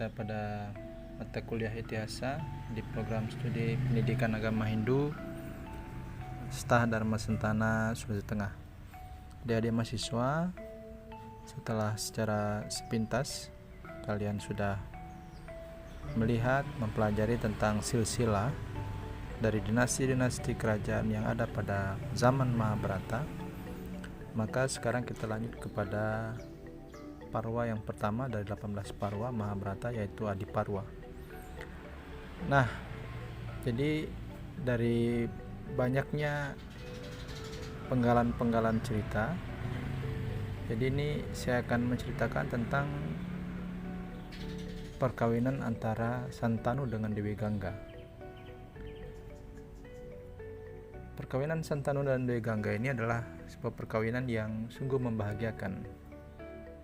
kita pada mata kuliah Itihasa di program studi pendidikan agama Hindu Stha Dharma Sentana Sulawesi Tengah. Adik-adik mahasiswa, setelah secara sepintas kalian sudah melihat, mempelajari tentang silsilah dari dinasti-dinasti kerajaan yang ada pada zaman Mahabharata, maka sekarang kita lanjut kepada Parwa yang pertama dari 18 Parwa Mahabharata, yaitu Adiparwa. Nah, jadi dari banyaknya penggalan-penggalan cerita, jadi ini saya akan menceritakan tentang perkawinan antara Santanu dengan Dewi Gangga. Perkawinan Santanu dan Dewi Gangga ini adalah sebuah perkawinan yang sungguh membahagiakan.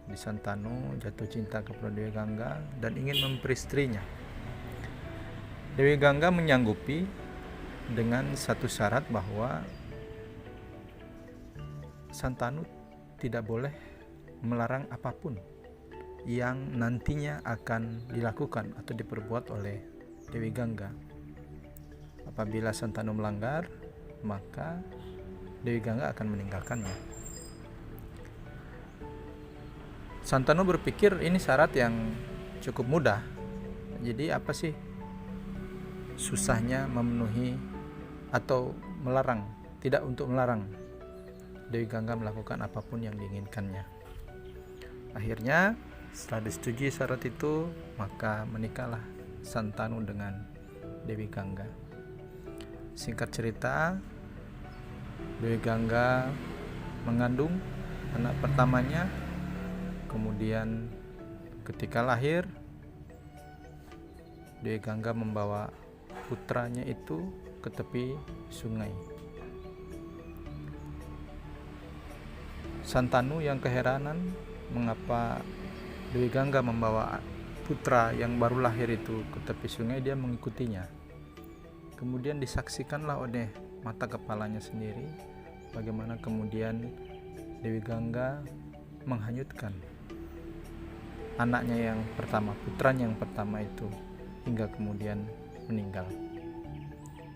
Di Santanu jatuh cinta kepada Dewi Gangga dan ingin memperistrinya. Dewi Gangga menyanggupi dengan satu syarat bahwa Santanu tidak boleh melarang apapun yang nantinya akan dilakukan atau diperbuat oleh Dewi Gangga. Apabila Santanu melanggar, maka Dewi Gangga akan meninggalkannya. Santanu berpikir ini syarat yang cukup mudah. Jadi apa sih susahnya memenuhi atau melarang, tidak untuk melarang Dewi Gangga melakukan apapun yang diinginkannya. Akhirnya setelah disetujui syarat itu, maka menikahlah Santanu dengan Dewi Gangga. Singkat cerita, Dewi Gangga mengandung anak pertamanya. Kemudian ketika lahir, Dewi Gangga membawa putranya itu ke tepi sungai. Santanu yang keheranan mengapa Dewi Gangga membawa putra yang baru lahir itu ke tepi sungai, dia mengikutinya. Kemudian disaksikanlah oleh mata kepalanya sendiri bagaimana kemudian Dewi Gangga menghanyutkan anaknya yang pertama, putranya yang pertama itu, hingga kemudian meninggal.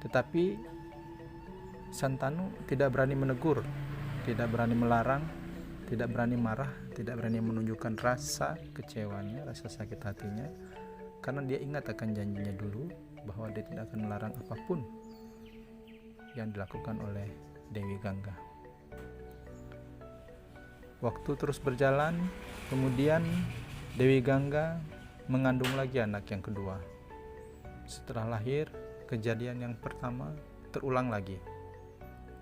Tetapi Santanu tidak berani menegur, tidak berani melarang, tidak berani marah, tidak berani menunjukkan rasa kecewanya, rasa sakit hatinya, karena dia ingat akan janjinya dulu bahwa dia tidak akan melarang apapun yang dilakukan oleh Dewi Gangga. Waktu terus berjalan, kemudian Dewi Gangga mengandung lagi anak yang kedua. Setelah lahir, kejadian yang pertama terulang lagi.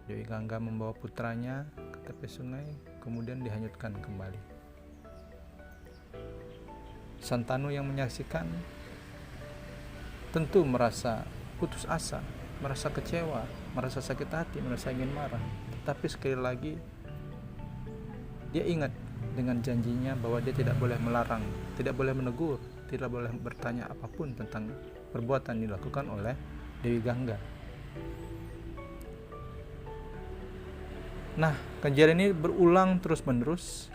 Dewi Gangga membawa putranya ke tepi sungai, kemudian dihanyutkan kembali. Santanu yang menyaksikan tentu merasa putus asa, merasa kecewa, merasa sakit hati, merasa ingin marah. Tetapi sekali lagi dia ingat dengan janjinya bahwa dia tidak boleh melarang, tidak boleh menegur, tidak boleh bertanya apapun tentang perbuatan dilakukan oleh Dewi Gangga. Nah, kejadian ini berulang terus-menerus.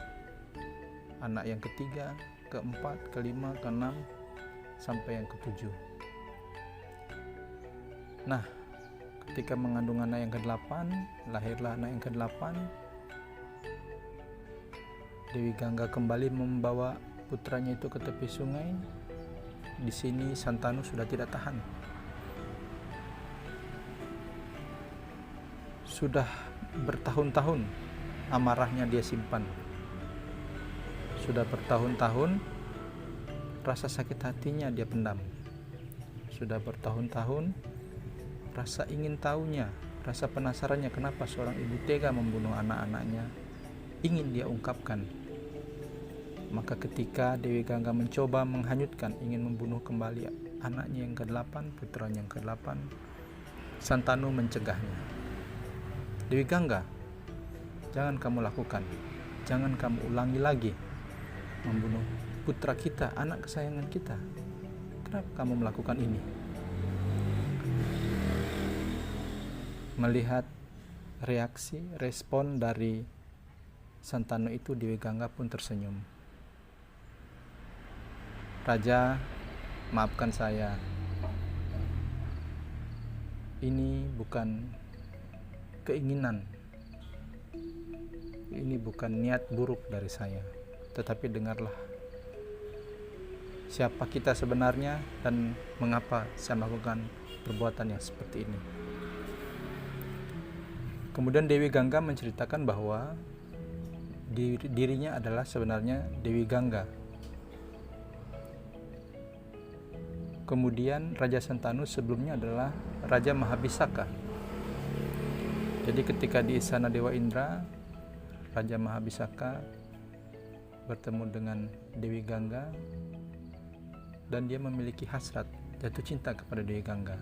Anak yang ketiga, keempat, kelima, keenam, sampai yang ketujuh. Nah, ketika mengandung anak yang ke-8, lahirlah anak yang ke-8. Dewi Gangga kembali membawa putranya itu ke tepi sungai. Di sini Santanu sudah tidak tahan. Sudah bertahun-tahun amarahnya dia simpan. Sudah bertahun-tahun rasa sakit hatinya dia pendam. Sudah bertahun-tahun rasa ingin tahunya, rasa penasarannya kenapa seorang ibu tega membunuh anak-anaknya ingin dia ungkapkan. Maka ketika Dewi Gangga mencoba menghanyutkan, ingin membunuh kembali anaknya yang ke-8, putranya yang ke-8, Santanu mencegahnya. Dewi Gangga, jangan kamu lakukan, jangan kamu ulangi lagi membunuh putra kita, anak kesayangan kita. Kenapa kamu melakukan ini? Melihat reaksi, respon dari Santanu itu, Dewi Gangga pun tersenyum. Raja maafkan saya. Ini bukan keinginan, ini bukan niat buruk dari saya, tetapi dengarlah siapa kita sebenarnya dan mengapa saya melakukan perbuatan yang seperti ini. Kemudian Dewi Gangga menceritakan bahwa dirinya adalah sebenarnya Dewi Gangga. Kemudian Raja Santanu sebelumnya adalah Raja Mahabisaka. Jadi ketika di Istana Dewa Indra, Raja Mahabisaka bertemu dengan Dewi Gangga dan dia memiliki hasrat jatuh cinta kepada Dewi Gangga.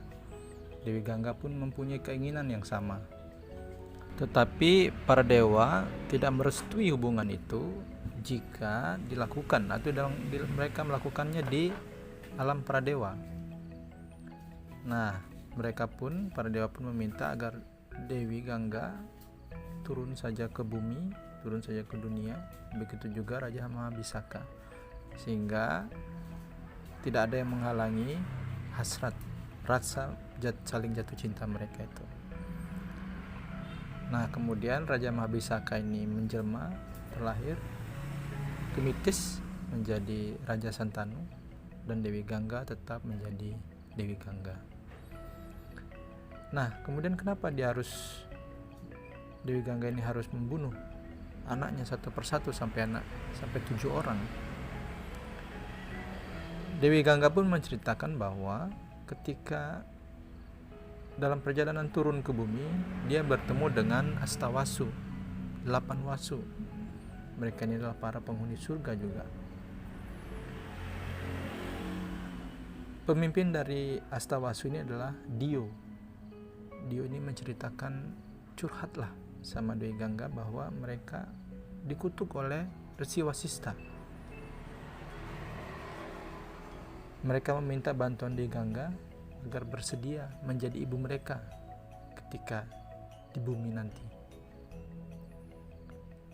Dewi Gangga pun mempunyai keinginan yang sama. Tetapi para dewa tidak merestui hubungan itu jika dilakukan atau mereka melakukannya di alam para dewa. Nah, para dewa pun meminta agar Dewi Gangga turun saja ke bumi, turun saja ke dunia. Begitu juga Raja Mahabisaka, sehingga tidak ada yang menghalangi hasrat, rasa saling jatuh cinta mereka itu. Nah, kemudian Raja Mahabisaka ini menjelma, terlahir, Tumitis menjadi Raja Santanu, dan Dewi Gangga tetap menjadi Dewi Gangga. Nah, kemudian kenapa Dewi Gangga ini harus membunuh anaknya satu persatu sampai 7 orang? Dewi Gangga pun menceritakan bahwa ketika dalam perjalanan turun ke bumi, dia bertemu dengan Astawasu, 8 wasu. Mereka ini adalah para penghuni surga juga. Pemimpin dari Astawasu ini adalah Dio. Dio ini menceritakan, curhatlah sama Dewi Gangga bahwa mereka dikutuk oleh Resi Wasista. Mereka meminta bantuan Dewi Gangga agar bersedia menjadi ibu mereka ketika di bumi nanti.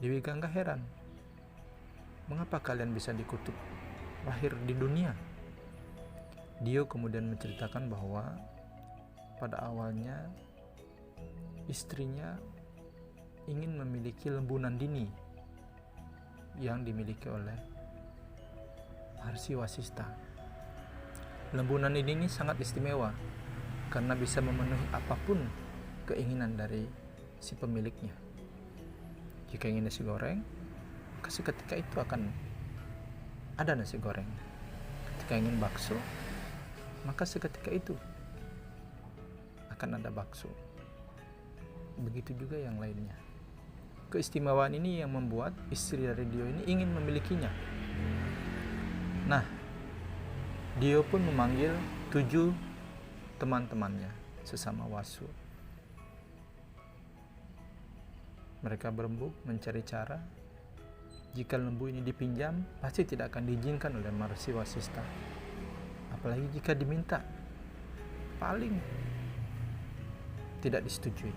Dewi Gangga heran, mengapa kalian bisa dikutuk lahir di dunia? Dio kemudian menceritakan bahwa pada awalnya istrinya ingin memiliki lembunan dini yang dimiliki oleh Maharishi Wasista. Lembunan ini sangat istimewa karena bisa memenuhi apapun keinginan dari si pemiliknya. Jika ingin nasi goreng, maka seketika itu akan ada nasi goreng. Ketika ingin bakso, maka seketika itu akan ada bakso. Begitu juga yang lainnya. Keistimewaan ini yang membuat istri dari Dio ini ingin memilikinya. Nah, Dio pun memanggil 7 teman-temannya sesama wasu. Mereka berembuk mencari cara. Jika lembu ini dipinjam, pasti tidak akan diizinkan oleh Maharishi Wasista. Apalagi jika diminta, paling tidak disetujui.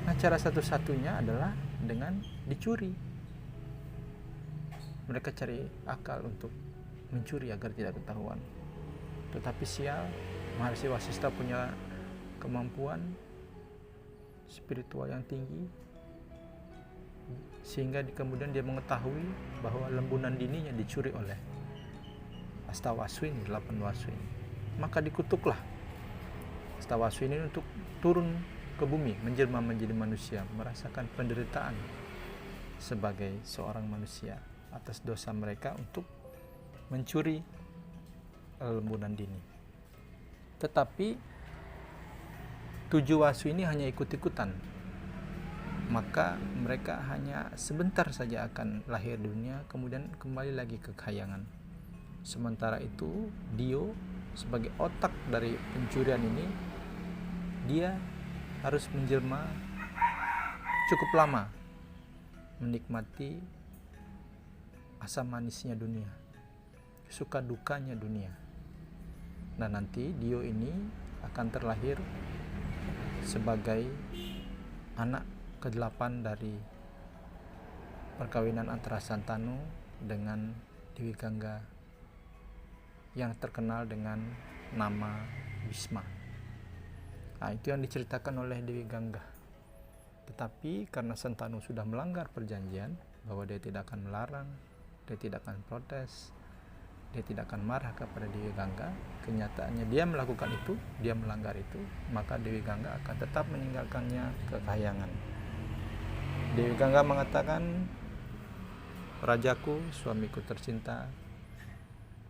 Nah, cara satu-satunya adalah dengan dicuri. Mereka cari akal untuk mencuri agar tidak ketahuan. Tetapi sial, Maharishi Wasista punya kemampuan spiritual yang tinggi, sehingga kemudian dia mengetahui bahwa lembunan dininya dicuri oleh Astawasu ini, 8 wasu ini. Maka dikutuklah Astawasu ini untuk turun ke bumi, menjelma menjadi manusia, merasakan penderitaan sebagai seorang manusia atas dosa mereka untuk mencuri lembunan dini. Tetapi 7 wasu ini hanya ikut-ikutan, maka mereka hanya sebentar saja akan lahir dunia, kemudian kembali lagi ke khayangan. Sementara itu Dio sebagai otak dari pencurian ini, dia harus menjelma cukup lama, menikmati asam manisnya dunia, suka dukanya dunia. Nah, nanti Dio ini akan terlahir sebagai anak ke-8 dari perkawinan antara Santanu dengan Dewi Gangga yang terkenal dengan nama Bisma. Nah, itu yang diceritakan oleh Dewi Gangga. Tetapi karena Sentanu sudah melanggar perjanjian bahwa dia tidak akan melarang, dia tidak akan protes, dia tidak akan marah kepada Dewi Gangga, kenyataannya dia melakukan itu, dia melanggar itu, maka Dewi Gangga akan tetap meninggalkannya ke kahyangan. Dewi Gangga mengatakan, "Rajaku, suamiku tercinta,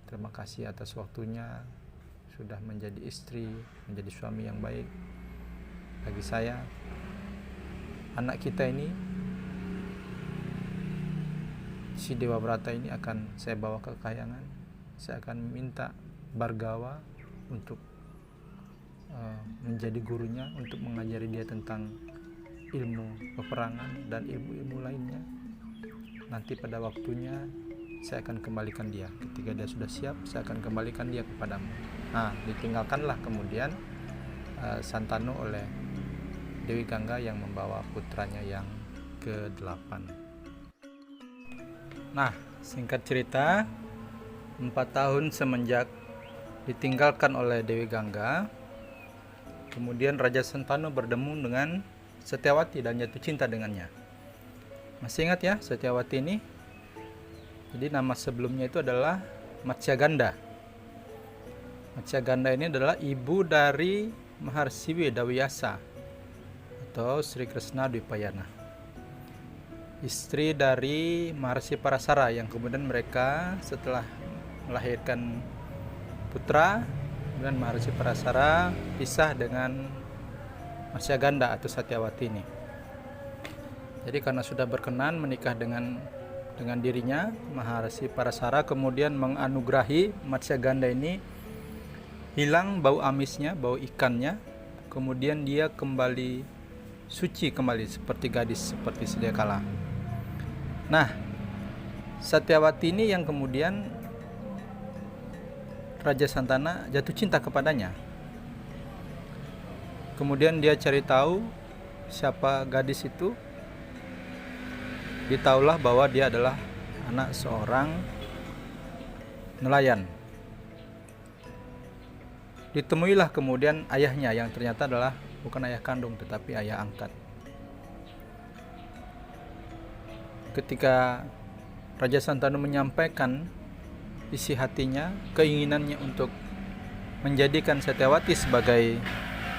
terima kasih atas waktunya, sudah menjadi istri, menjadi suami yang baik bagi saya. Anak kita ini, si Dewa Brata ini akan saya bawa ke kahyangan. Saya akan minta Bhargawa untuk menjadi gurunya, untuk mengajari dia tentang ilmu peperangan dan ilmu-ilmu lainnya. Nanti pada waktunya saya akan kembalikan dia. Ketika dia sudah siap, saya akan kembalikan dia kepadamu." Nah, ditinggalkanlah kemudian Santanu oleh Dewi Gangga yang membawa putranya yang ke-8. Nah, singkat cerita, 4 tahun semenjak ditinggalkan oleh Dewi Gangga, kemudian Raja Santanu bertemu dengan Setyawati dan jatuh cinta dengannya. Masih ingat ya Setyawati ini? Jadi nama sebelumnya itu adalah Matsyagandha. Matsyagandha ini adalah ibu dari Maharsi Wedawiyasa atau Sri Krishna Dwipayana, istri dari Maharsi Parasara, yang kemudian mereka setelah melahirkan putra, kemudian Maharsi Parasara pisah dengan Matsyagandha atau Setyawati ini. Jadi karena sudah berkenan menikah dengan dirinya, Maharsi Parasara kemudian menganugerahi Matsyagandha ini hilang bau amisnya, bau ikannya, kemudian dia kembali suci kembali seperti gadis, seperti sedia kala. Nah, Setyawati ini yang kemudian Raja Santana jatuh cinta kepadanya. Kemudian dia cari tahu siapa gadis itu. Ditahulah bahwa dia adalah anak seorang nelayan. Ditemuilah kemudian ayahnya yang ternyata adalah bukan ayah kandung tetapi ayah angkat. Ketika Raja Santanu menyampaikan isi hatinya, keinginannya untuk menjadikan Setyawati sebagai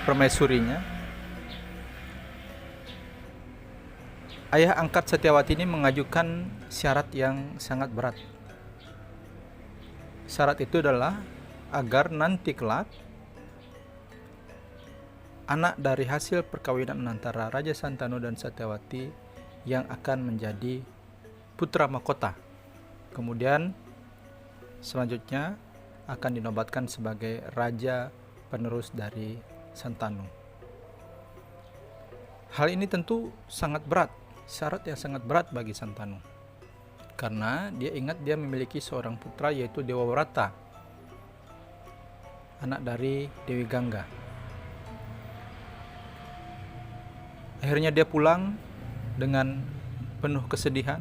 permaisurinya, ayah angkat Setyawati ini mengajukan syarat yang sangat berat. Syarat itu adalah agar nanti kelak anak dari hasil perkawinan antara Raja Santanu dan Setyawati yang akan menjadi putra mahkota, kemudian selanjutnya akan dinobatkan sebagai raja penerus dari Santanu. Hal ini tentu sangat berat, syarat yang sangat berat bagi Santanu, karena dia ingat dia memiliki seorang putra yaitu Dewa Brata, anak dari Dewi Gangga. Akhirnya dia pulang dengan penuh kesedihan.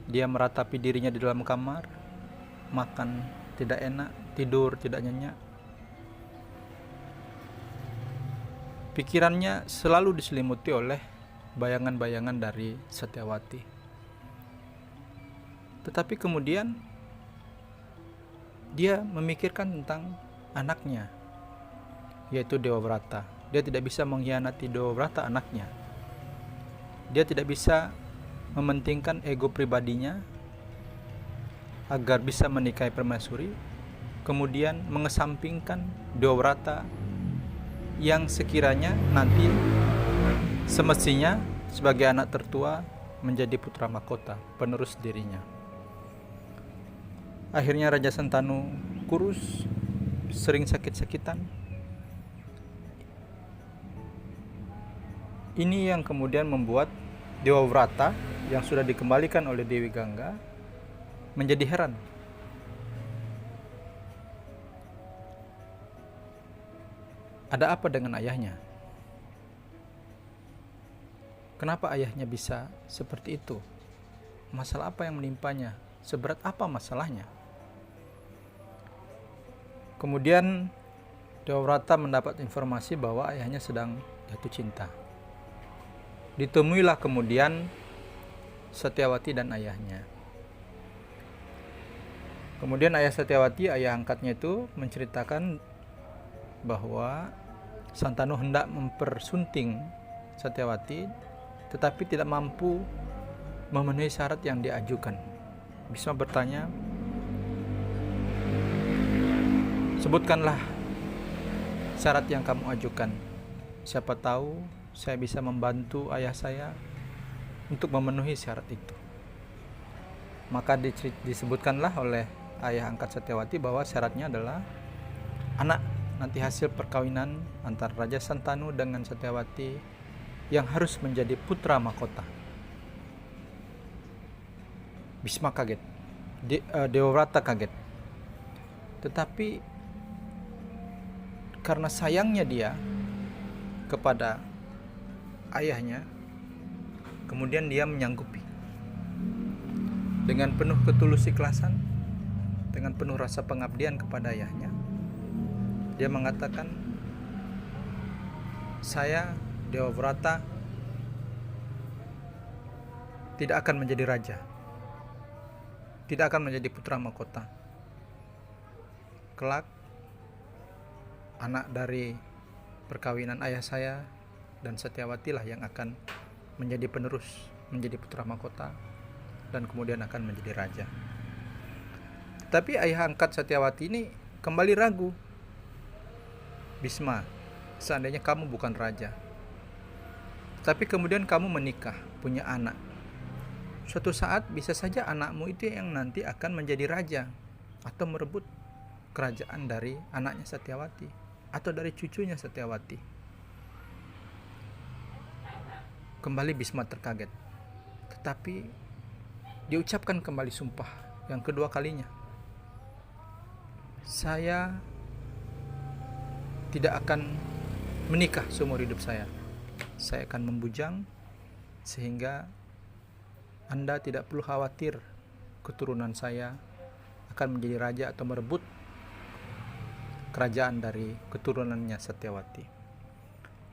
Dia meratapi dirinya di dalam kamar, makan tidak enak, tidur tidak nyenyak. Pikirannya selalu diselimuti oleh bayangan-bayangan dari Setyawati. Tetapi kemudian dia memikirkan tentang anaknya, yaitu Dewa Brata. Dia tidak bisa mengkhianati Dewa Brata, anaknya. Dia tidak bisa mementingkan ego pribadinya agar bisa menikahi permaisuri, kemudian mengesampingkan Dewa Brata yang sekiranya nanti semestinya sebagai anak tertua menjadi putra mahkota, penerus dirinya. Akhirnya Raja Santanu kurus, sering sakit-sakitan. Ini yang kemudian membuat Dewa Brata yang sudah dikembalikan oleh Dewi Gangga menjadi heran. Ada apa dengan ayahnya? Kenapa ayahnya bisa seperti itu? Masalah apa yang menimpanya? Seberat apa masalahnya? Kemudian Dewavrata mendapat informasi bahwa ayahnya sedang jatuh cinta. Ditemuilah kemudian Satyawati dan ayahnya. Kemudian ayah Satyawati, ayah angkatnya itu menceritakan bahwa Santanu hendak mempersunting Satyawati, tetapi tidak mampu memenuhi syarat yang diajukan. Bisma bertanya, "Sebutkanlah syarat yang kamu ajukan. Siapa tahu saya bisa membantu ayah saya untuk memenuhi syarat itu." Maka disebutkanlah oleh ayah angkat Satyawati bahwa syaratnya adalah anak nanti hasil perkawinan antara Raja Santanu dengan Satyawati yang harus menjadi putra mahkota. Bisma kaget, Dewavrata kaget. Tetapi karena sayangnya dia kepada ayahnya, kemudian dia menyanggupi dengan penuh ketulus ikhlasan, dengan penuh rasa pengabdian kepada ayahnya. Dia mengatakan, "Saya Dewavrata tidak akan menjadi raja, tidak akan menjadi putra mahkota. Kelak anak dari perkawinan ayah saya dan Satyawati lah yang akan menjadi penerus, menjadi putra mahkota, dan kemudian akan menjadi raja." Tapi ayah angkat Satyawati ini kembali ragu. "Bisma, seandainya kamu bukan raja, tapi kemudian kamu menikah, punya anak, suatu saat bisa saja anakmu itu yang nanti akan menjadi raja atau merebut kerajaan dari anaknya Satyawati atau dari cucunya Satyawati." Kembali Bisma terkaget, tetapi diucapkan kembali sumpah yang kedua kalinya. "Saya tidak akan menikah seumur hidup saya. Saya akan membujang sehingga Anda tidak perlu khawatir keturunan saya akan menjadi raja atau merebut kerajaan dari keturunannya Satyawati."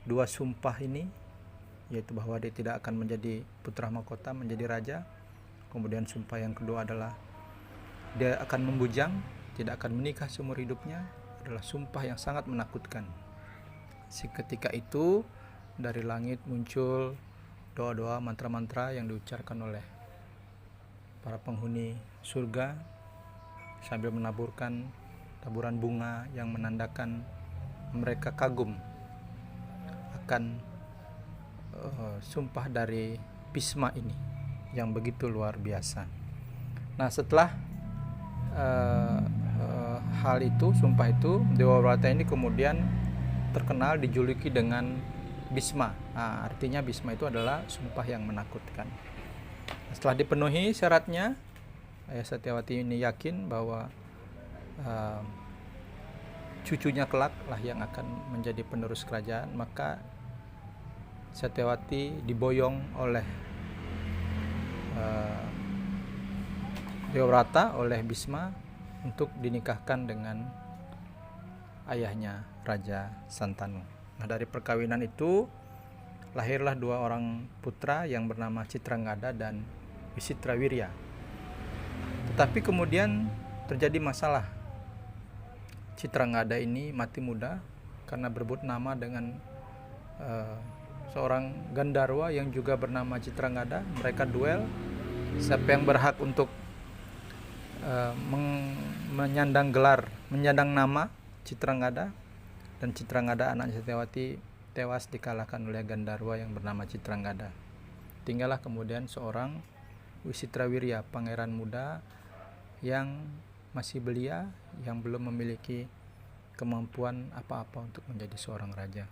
Dua sumpah ini, yaitu bahwa dia tidak akan menjadi putra mahkota, menjadi raja. Kemudian sumpah yang kedua adalah dia akan membujang, tidak akan menikah seumur hidupnya, adalah sumpah yang sangat menakutkan. Seketika itu dari langit muncul doa-doa, mantra-mantra yang diucapkan oleh para penghuni surga sambil menaburkan taburan bunga yang menandakan mereka kagum akan sumpah dari Bisma ini yang begitu luar biasa. Nah, setelah hal itu, sumpah itu, Dewavrata ini kemudian terkenal, dijuluki dengan Bisma. Nah, artinya Bisma itu adalah sumpah yang menakutkan. Setelah dipenuhi syaratnya, ayah Satyawati ini yakin bahwa cucunya kelak lah yang akan menjadi penerus kerajaan. Maka Satyawati diboyong oleh Dewavrata, oleh Bisma, untuk dinikahkan dengan ayahnya Raja Santanu. Nah, dari perkawinan itu lahirlah dua orang putra yang bernama Citrangada dan Wisitrawirya. Tetapi kemudian terjadi masalah. Citrangada ini mati muda karena berebut nama dengan seorang Gandarwa yang juga bernama Citrangada. Mereka duel, siapa yang berhak untuk menyandang gelar, menyandang nama Citrangada. Dan Citrangada anak Satyawati tewas dikalahkan oleh Gandarwa yang bernama Citrangada. Tinggallah kemudian seorang Wisitrawirya, pangeran muda yang masih belia, yang belum memiliki kemampuan apa-apa untuk menjadi seorang raja.